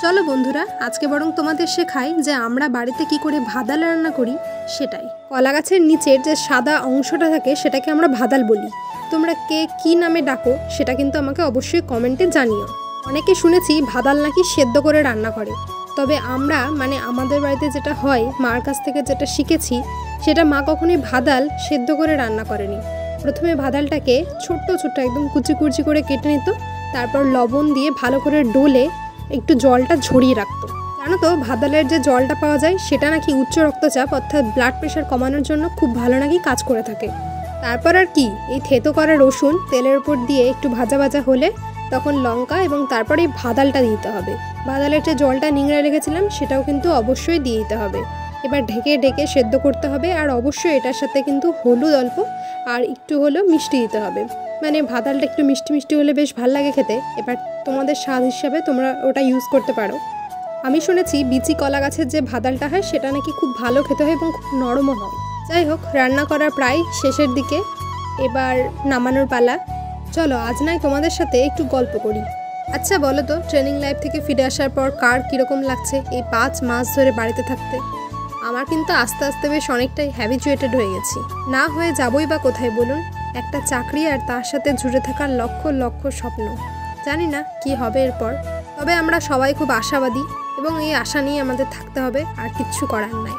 চলো বন্ধুরা, আজকে বরং তোমাদের শেখাই যে আমরা বাড়িতে কি করে ভাদাল রান্না করি সেটাই। কলা গাছের নিচের যে সাদা অংশটা থাকে সেটাকে আমরা ভাদাল বলি। তোমরা কে কি নামে ডাকো সেটা কিন্তু আমাকে অবশ্যই কমেন্টে জানিও। অনেকে শুনেছি ভাদাল নাকি সেদ্ধ করে রান্না করে, তবে আমরা আমাদের বাড়িতে যেটা হয়, মার কাছ থেকে যেটা শিখেছি, সেটা মা কখনোই ভাদাল সেদ্ধ করে রান্না করেনি। প্রথমে ভাদালটাকে ছোট্ট ছোট্ট একদম কুচি কুচি করে কেটে নিত, তারপর লবণ দিয়ে ভালো করে ডলে একটু জলটা ঝরিয়ে রাখতো। জানো তো, ভাদালের যে জলটা পাওয়া যায় সেটা নাকি উচ্চ রক্তচাপ অর্থাৎ ব্লাড প্রেশার কমানোর জন্য খুব ভালো নাকি কাজ করে থাকে। তারপর আর কি, এই থেতো করা রসুন তেলের উপর দিয়ে একটু ভাজা ভাজা হলে তখন লঙ্কা এবং তারপরে এই ভাদালটা দিতে হবে। ভাদালের যে জলটা নিংড়ে রেখেছিলাম সেটাও কিন্তু অবশ্যই দিয়ে দিতে হবে। এবার ঢেকে ঢেকে সেদ্ধ করতে হবে, আর অবশ্যই এটার সাথে কিন্তু হলুদ অল্প আর একটু হলেও মিষ্টি দিতে হবে। ভাদালটা একটু মিষ্টি মিষ্টি হলে বেশ ভালো লাগে খেতে। এবার তোমাদের স্বাদ হিসাবে তোমরা ওটা ইউজ করতে পারো। আমি শুনেছি বিচি কলা গাছের যে ভাদালটা হয় সেটা নাকি খুব ভালো খেতে হয় এবং খুব নরমও হয়। যাই হোক, রান্না করা প্রায় শেষের দিকে, এবার নামানোর পালা। চলো আজ নয় তোমাদের সাথে একটু গল্প করি। আচ্ছা বলো তো, ট্রেনিং লাইফ থেকে ফিরে আসার পর কার কীরকম লাগছে এই 5 মাস ধরে বাড়িতে থাকতে? আমার কিন্তু আস্তে আস্তে বেশ অনেকটাই হ্যাবিচুয়েটেড হয়ে গেছি। না হয়ে যাবই বা কোথায় বলুন? একটা চাকরি আর তার সাথে জুড়ে থাকার লক্ষ লক্ষ স্বপ্ন। জানি না কি হবে এরপর, তবে আমরা সবাই খুব আশাবাদী এবং এই আশা নিয়ে আমাদের থাকতে হবে, আর কিচ্ছু করার নাই।